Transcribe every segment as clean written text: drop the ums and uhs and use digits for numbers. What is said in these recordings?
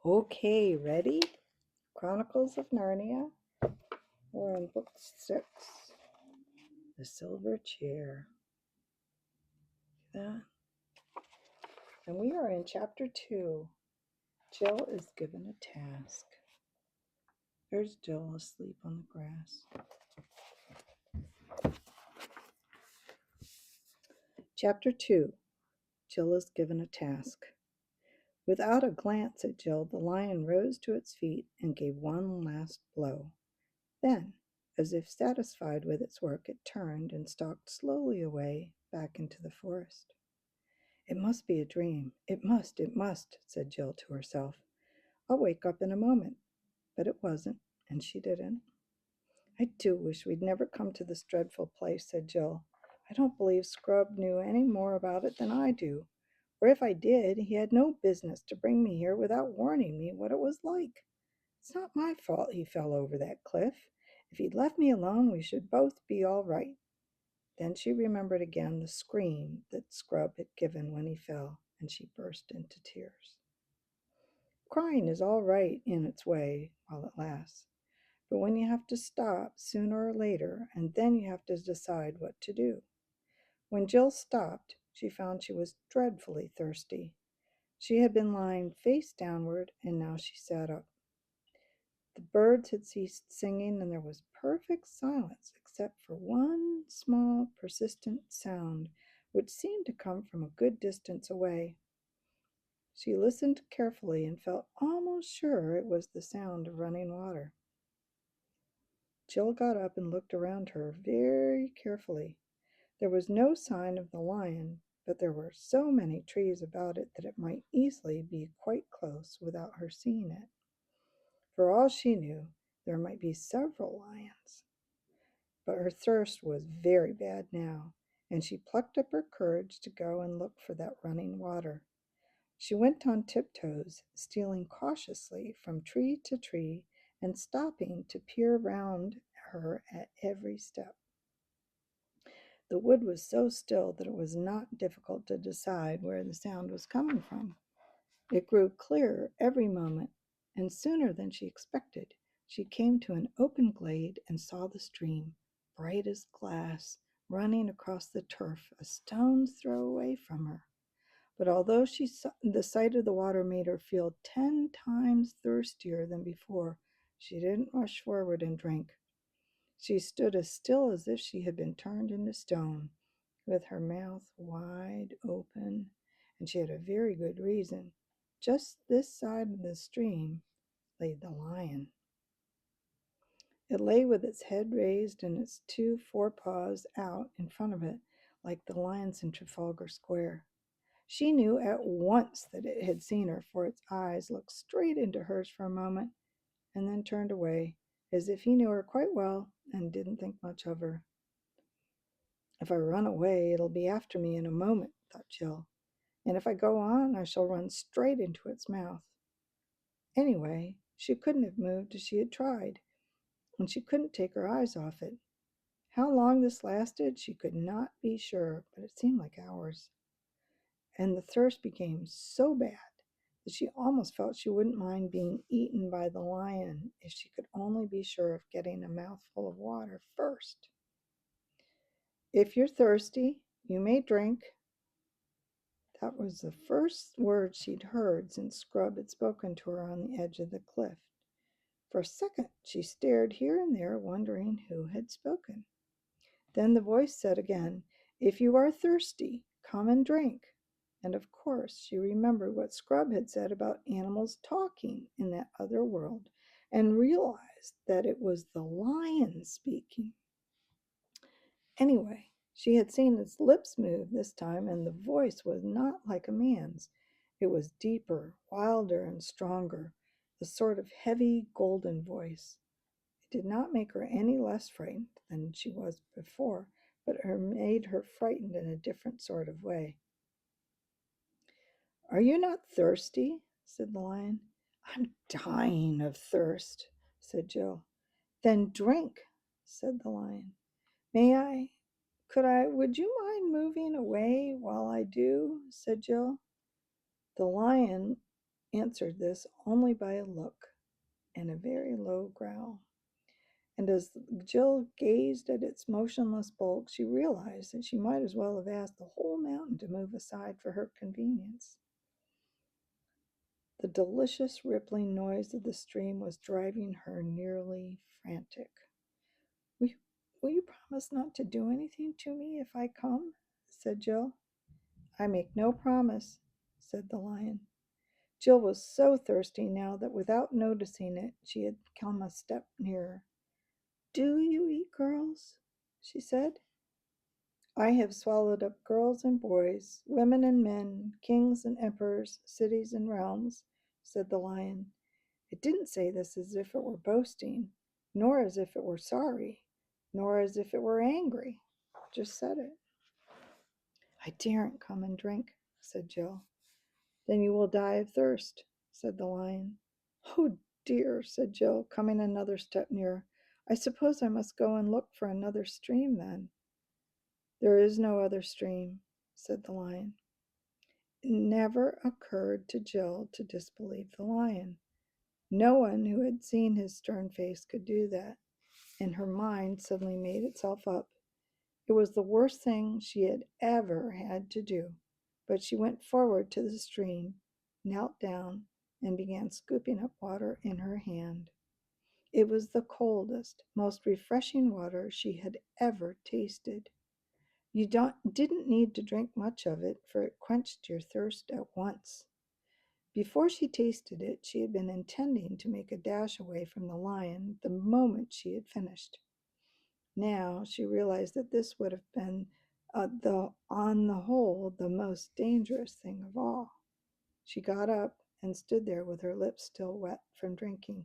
Okay, ready? Chronicles of Narnia. We're on book 6, The Silver Chair. That. And we are in chapter 2. Jill is given a task. There's Jill asleep on the grass. Chapter 2. Jill is given a task. Without a glance at Jill, the lion rose to its feet and gave one last blow. Then, as if satisfied with its work, it turned and stalked slowly away back into the forest. It must be a dream. It must, said Jill to herself. I'll wake up in a moment. But it wasn't, and she didn't. I do wish we'd never come to this dreadful place, said Jill. I don't believe Scrub knew any more about it than I do. Or if I did, he had no business to bring me here without warning me what it was like. It's not my fault he fell over that cliff. If he'd left me alone, we should both be all right. Then she remembered again the scream that Scrub had given when he fell, and she burst into tears. Crying is all right in its way while it lasts, but when you have to stop sooner or later, and then you have to decide what to do. When Jill stopped, she found she was dreadfully thirsty. She had been lying face downward, and now she sat up. The birds had ceased singing, and there was perfect silence except for one small, persistent sound, which seemed to come from a good distance away. She listened carefully and felt almost sure it was the sound of running water. Jill got up and looked around her very carefully. There was no sign of the lion, but there were so many trees about it that it might easily be quite close without her seeing it. For all she knew, there might be several lions. But her thirst was very bad now, and she plucked up her courage to go and look for that running water. She went on tiptoes, stealing cautiously from tree to tree and stopping to peer round her at every step. The wood was so still that it was not difficult to decide where the sound was coming from. It grew clearer every moment, and sooner than she expected, she came to an open glade and saw the stream, bright as glass, running across the turf a stone's throw away from her. But although the sight of the water made her feel 10 times thirstier than before, she didn't rush forward and drink. She stood as still as if she had been turned into stone, with her mouth wide open, and she had a very good reason. Just this side of the stream lay the lion. It lay with its head raised and its 2 forepaws out in front of it, like the lions in Trafalgar Square. She knew at once that it had seen her, for its eyes looked straight into hers for a moment and then turned away, as if he knew her quite well and didn't think much of her. If I run away, it'll be after me in a moment, thought Jill, and if I go on, I shall run straight into its mouth. Anyway, she couldn't have moved if she had tried, and she couldn't take her eyes off it. How long this lasted, she could not be sure, but it seemed like hours. And the thirst became so bad that she almost felt she wouldn't mind being eaten by the lion if she could only be sure of getting a mouthful of water first. If you're thirsty, you may drink. That was the first word she'd heard since Scrub had spoken to her on the edge of the cliff. For a second, she stared here and there, wondering who had spoken. Then the voice said again, "If you are thirsty, come and drink." And of course, she remembered what Scrub had said about animals talking in that other world, and realized that it was the lion speaking. Anyway, she had seen its lips move this time, and the voice was not like a man's. It was deeper, wilder, and stronger, a sort of heavy, golden voice. It did not make her any less frightened than she was before, but it made her frightened in a different sort of way. "Are you not thirsty?" said the lion. "I'm dying of thirst," said Jill. "Then drink," said the lion. Would you mind moving away while I do?" said Jill. The lion answered this only by a look and a very low growl. And as Jill gazed at its motionless bulk, she realized that she might as well have asked the whole mountain to move aside for her convenience. The delicious rippling noise of the stream was driving her nearly frantic. Will you, will you promise not to do anything to me if I come? Said Jill. I make no promise, said the lion. Jill was so thirsty now that without noticing it, she had come a step nearer. Do you eat girls? She said. I have swallowed up girls and boys, women and men, kings and emperors, cities and realms, said the lion. It didn't say this as if it were boasting, nor as if it were sorry, nor as if it were angry. It just said it. I daren't come and drink, said Jill. Then you will die of thirst, said the lion. Oh dear, said Jill, coming another step nearer. I suppose I must go and look for another stream then. There is no other stream, said the lion. It never occurred to Jill to disbelieve the lion. No one who had seen his stern face could do that, and her mind suddenly made itself up. It was the worst thing she had ever had to do, but she went forward to the stream, knelt down, and began scooping up water in her hand. It was the coldest, most refreshing water she had ever tasted. You didn't need to drink much of it, for it quenched your thirst at once. Before she tasted it, she had been intending to make a dash away from the lion the moment she had finished. Now she realized that this would have been, on the whole, the most dangerous thing of all. She got up and stood there with her lips still wet from drinking.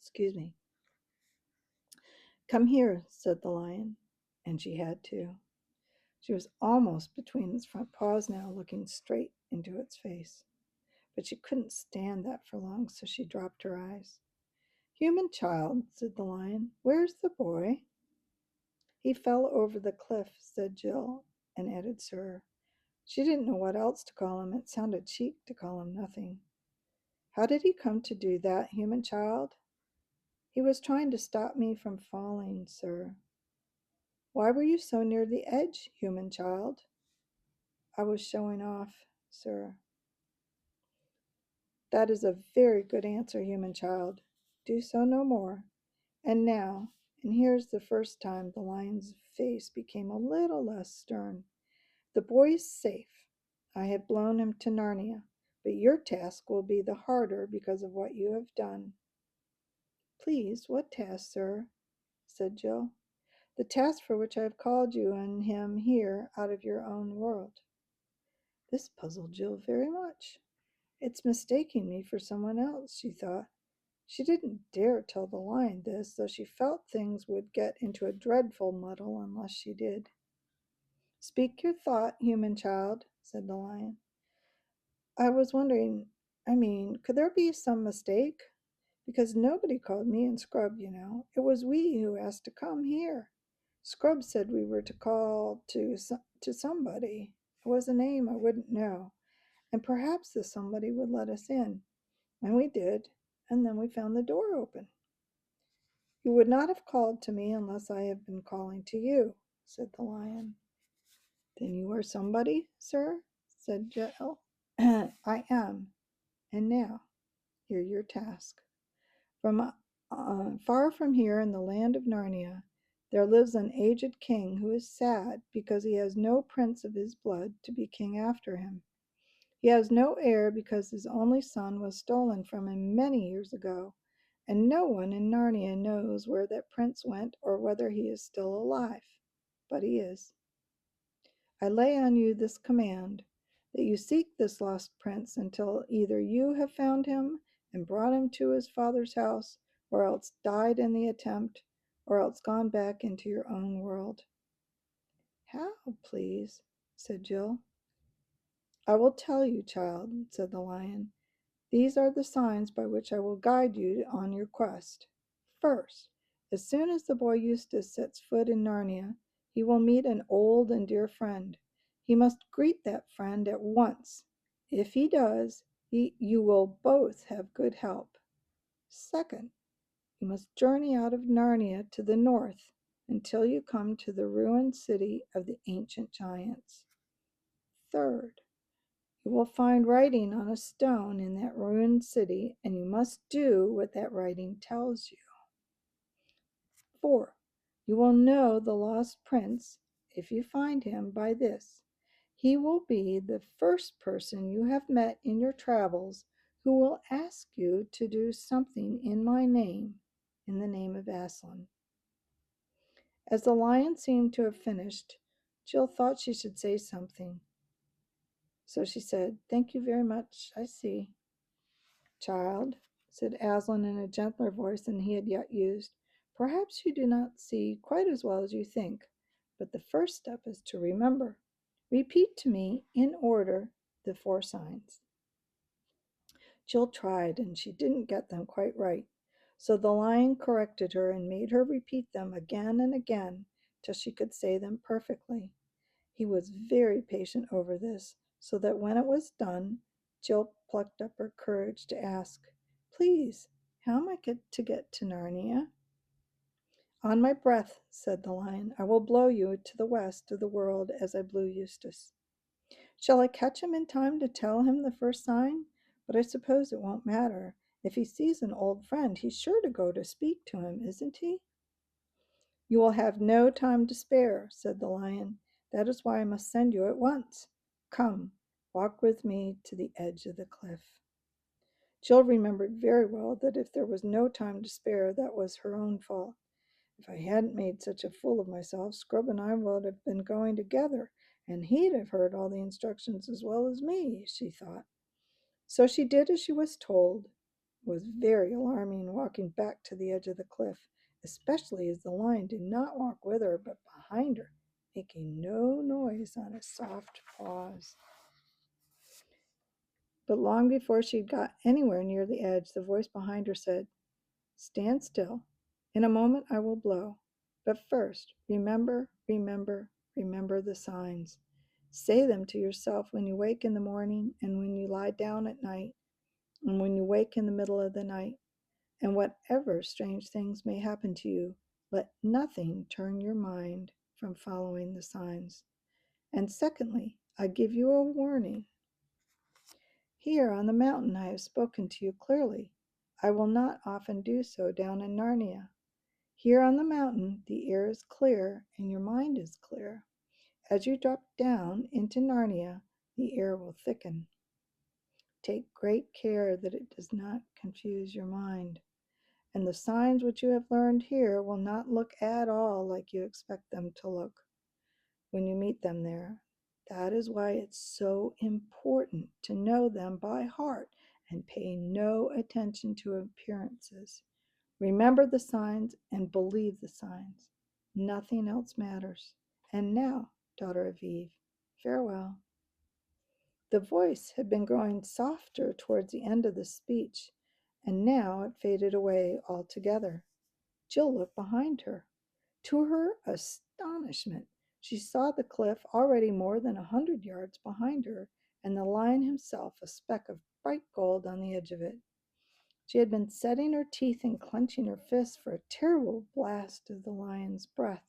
Excuse me. Come here, said the lion, and she had to. She was almost between its front paws now, looking straight into its face. But she couldn't stand that for long, so she dropped her eyes. Human child, said the lion, where's the boy? He fell over the cliff, said Jill, and added Sir. She didn't know what else to call him. It sounded cheap to call him nothing. How did he come to do that, human child? He was trying to stop me from falling, sir. Why were you so near the edge, human child? I was showing off, sir. That is a very good answer, human child. Do so no more. And now, and here's the first time the lion's face became a little less stern. The boy is safe. I have blown him to Narnia, but your task will be the harder because of what you have done. Please, what task, sir? Said Jill. The task for which I have called you and him here out of your own world. This puzzled Jill very much. It's mistaking me for someone else, she thought. She didn't dare tell the lion this, though she felt things would get into a dreadful muddle unless she did. Speak your thought, human child, said the lion. I was wondering, could there be some mistake? Because nobody called me and Scrub, you know. It was we who asked to come here. Scrub said we were to call to somebody. It was a name I wouldn't know, and perhaps this somebody would let us in. And we did, and then we found the door open. You would not have called to me unless I had been calling to you, said the lion. Then you are somebody, sir, said Jill. I am. And now, hear your task. From far from here in the land of Narnia, there lives an aged king who is sad because he has no prince of his blood to be king after him. He has no heir because his only son was stolen from him many years ago, and no one in Narnia knows where that prince went or whether he is still alive. But he is. I lay on you this command, that you seek this lost prince until either you have found him and brought him to his father's house, or else died in the attempt, or else gone back into your own world. How, please? Said Jill. I will tell you, child, said the lion. These are the signs by which I will guide you on your quest. First, as soon as the boy Eustace sets foot in Narnia, he will meet an old and dear friend. He must greet that friend at once. If he does, You will both have good help. Second, you must journey out of Narnia to the north until you come to the ruined city of the ancient giants. Third, you will find writing on a stone in that ruined city, and you must do what that writing tells you. 4. You will know the lost prince, if you find him, by this. He will be the first person you have met in your travels who will ask you to do something in my name, in the name of Aslan. As the lion seemed to have finished, Jill thought she should say something. So she said, "Thank you very much, I see." "Child," said Aslan in a gentler voice than he had yet used, "perhaps you do not see quite as well as you think, but the first step is to remember. Repeat to me, in order, the 4 signs." Jill tried, and she didn't get them quite right. So the lion corrected her and made her repeat them again and again till she could say them perfectly. He was very patient over this, so that when it was done, Jill plucked up her courage to ask, "Please, how am I to get to Narnia?" "On my breath," said the lion. "I will blow you to the west of the world as I blew Eustace." "Shall I catch him in time to tell him the first sign? But I suppose it won't matter. If he sees an old friend, he's sure to go to speak to him, isn't he?" "You will have no time to spare," said the lion. "That is why I must send you at once. Come, walk with me to the edge of the cliff." Jill remembered very well that if there was no time to spare, that was her own fault. "If I hadn't made such a fool of myself, Scrub and I would have been going together, and he'd have heard all the instructions as well as me," she thought. So she did as she was told. It was very alarming walking back to the edge of the cliff, especially as the lion did not walk with her but behind her, making no noise on his soft paws. But long before she got anywhere near the edge, the voice behind her said, "Stand still. In a moment I will blow. But first, remember, remember, remember the signs. Say them to yourself when you wake in the morning and when you lie down at night and when you wake in the middle of the night. And whatever strange things may happen to you, let nothing turn your mind from following the signs. And secondly, I give you a warning. Here on the mountain I have spoken to you clearly. I will not often do so down in Narnia. Here on the mountain the air is clear and your mind is clear. As you drop down into Narnia, the air will thicken. Take great care that it does not confuse your mind. And the signs which you have learned here will not look at all like you expect them to look when you meet them there. That is why it's so important to know them by heart and pay no attention to appearances. Remember the signs and believe the signs. Nothing else matters. And now, daughter of Eve, farewell." The voice had been growing softer towards the end of the speech, and now it faded away altogether. Jill looked behind her. To her astonishment, she saw the cliff already more than 100 yards behind her, and the lion himself a speck of bright gold on the edge of it. She had been setting her teeth and clenching her fists for a terrible blast of the lion's breath,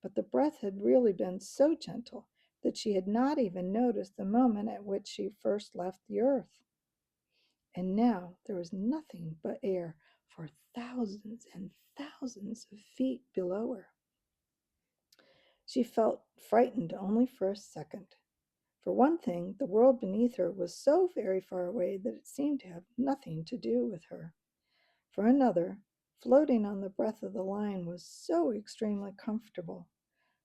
but the breath had really been so gentle that she had not even noticed the moment at which she first left the earth. And now there was nothing but air for thousands and thousands of feet below her. She felt frightened only for a second. For one thing, the world beneath her was so very far away that it seemed to have nothing to do with her. For another, floating on the breath of the lion was so extremely comfortable.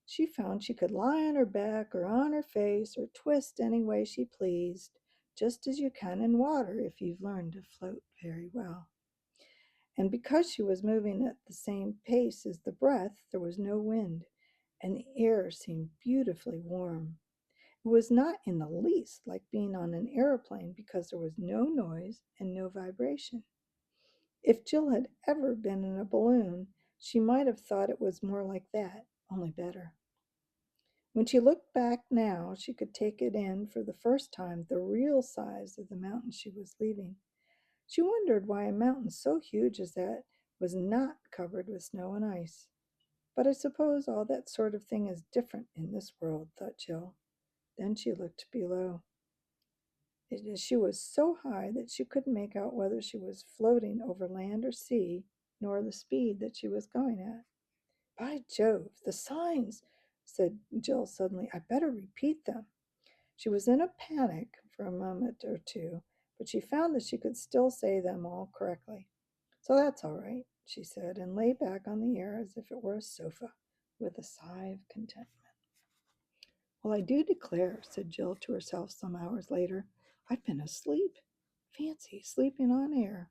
She found she could lie on her back or on her face or twist any way she pleased, just as you can in water if you've learned to float very well. And because she was moving at the same pace as the breath, there was no wind, and the air seemed beautifully warm. It was not in the least like being on an aeroplane because there was no noise and no vibration. If Jill had ever been in a balloon, she might have thought it was more like that, only better. When she looked back now, she could take it in for the first time the real size of the mountain she was leaving. She wondered why a mountain so huge as that was not covered with snow and ice. But I suppose all that sort of thing is different in this world, thought Jill. Then she looked below. She was so high that she couldn't make out whether she was floating over land or sea, nor the speed that she was going at. By Jove, the signs, said Jill suddenly. I better repeat them. She was in a panic for a moment or two, but she found that she could still say them all correctly. So that's all right, she said, and lay back on the air as if it were a sofa, with a sigh of contentment. Well, I do declare, said Jill to herself some hours later, I've been asleep. Fancy sleeping on air.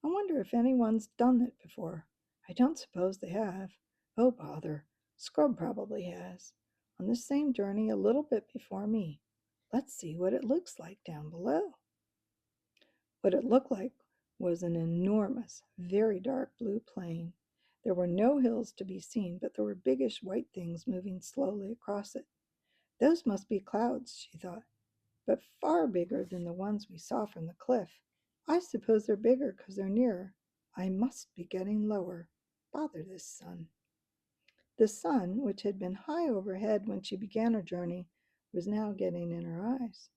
I wonder if anyone's done it before. I don't suppose they have. Oh, bother. Scrub probably has. On this same journey a little bit before me. Let's see what it looks like down below. What it looked like was an enormous, very dark blue plain. There were no hills to be seen, but there were biggish white things moving slowly across it. Those must be clouds, she thought, but far bigger than the ones we saw from the cliff. I suppose they're bigger because they're nearer. I must be getting lower. Bother this sun. The sun, which had been high overhead when she began her journey, was now getting in her eyes.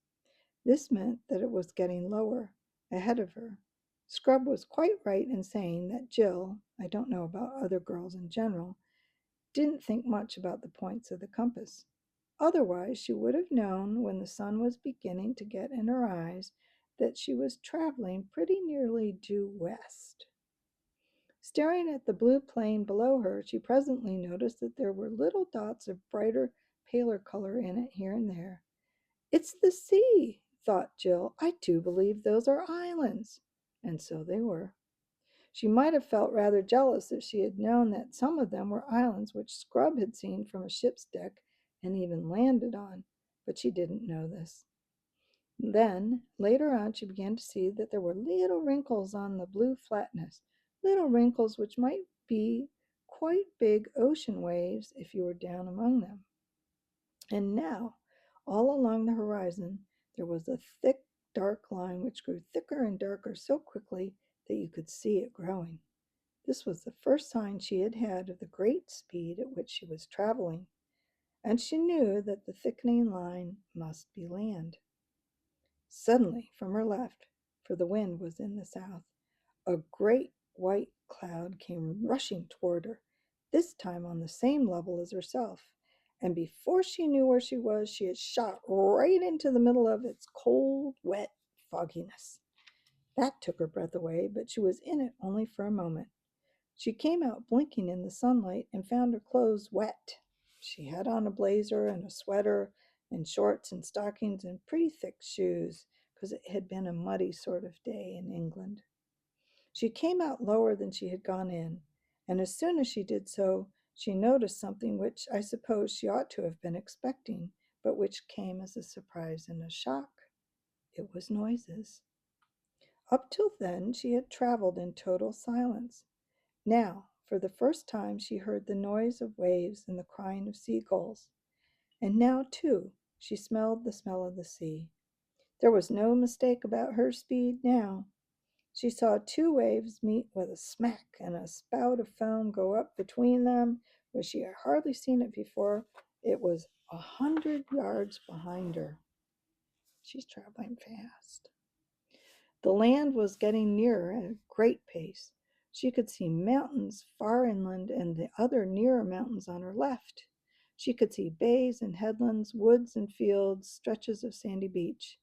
This meant that it was getting lower ahead of her. Scrub was quite right in saying that Jill, I don't know about other girls in general, didn't think much about the points of the compass. Otherwise, she would have known when the sun was beginning to get in her eyes that she was traveling pretty nearly due west. Staring at the blue plain below her, she presently noticed that there were little dots of brighter, paler color in it here and there. It's the sea, thought Jill. I do believe those are islands. And so they were. She might have felt rather jealous if she had known that some of them were islands which Scrub had seen from a ship's deck and even landed on, but she didn't know this. Then, later on, she began to see that there were little wrinkles on the blue flatness, little wrinkles which might be quite big ocean waves if you were down among them. And now, all along the horizon, there was a thick, dark line which grew thicker and darker so quickly that you could see it growing. This was the first sign she had had of the great speed at which she was traveling, and she knew that the thickening line must be land. Suddenly, from her left, for the wind was in the south, a great white cloud came rushing toward her, this time on the same level as herself, and before she knew where she had shot right into the middle of its cold, wet fogginess. That took her breath away, but she was in it only for a moment. She came out blinking in the sunlight and found her clothes wet. She had on a blazer and a sweater and shorts and stockings and pretty thick shoes, because it had been a muddy sort of day in England. She came out lower than she had gone in, and as soon as she did so, she noticed something which I suppose she ought to have been expecting, but which came as a surprise and a shock. It was noises. Up till then, she had traveled in total silence. Now, for the first time, she heard the noise of waves and the crying of seagulls. And now, too, she smelled the smell of the sea. There was no mistake about her speed now. She saw two waves meet with a smack and a spout of foam go up between them where she had hardly seen it before. It was 100 yards behind her. She's traveling fast. The land was getting nearer at a great pace. She could see mountains far inland and the other nearer mountains on her left. She could see bays and headlands, woods and fields, stretches of sandy beach.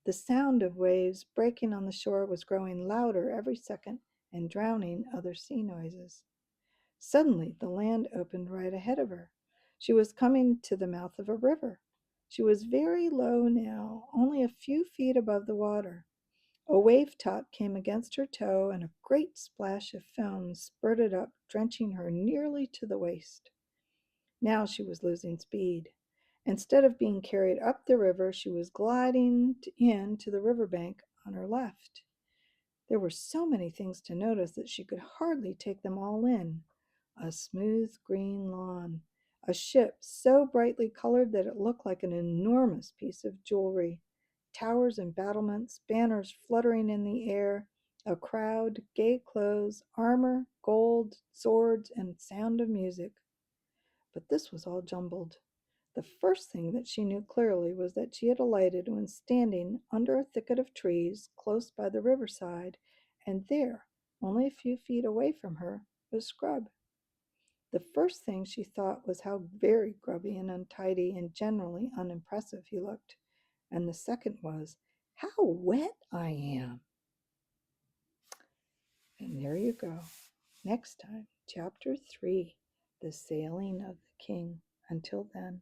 The sound of waves breaking on the shore was growing louder every second and drowning other sea noises. Suddenly, the land opened right ahead of her. She was coming to the mouth of a river. She was very low now, only a few feet above the water. A wave top came against her toe, and a great splash of foam spurted up, drenching her nearly to the waist. Now she was losing speed. Instead of being carried up the river, she was gliding in to the riverbank on her left. There were so many things to notice that she could hardly take them all in. A smooth green lawn, A ship so brightly colored that it looked like an enormous piece of jewelry. Towers and battlements, banners fluttering in the air, a crowd, gay clothes, armor, gold, swords, and sound of music. But this was all jumbled. The first thing that she knew clearly was that she had alighted when standing under a thicket of trees close by the riverside, and there, only a few feet away from her, was Scrub. The first thing she thought was how very grubby and untidy and generally unimpressive he looked, and the second was, how wet I am. And there you go. Next time, Chapter 3, The Sailing of the King. Until then.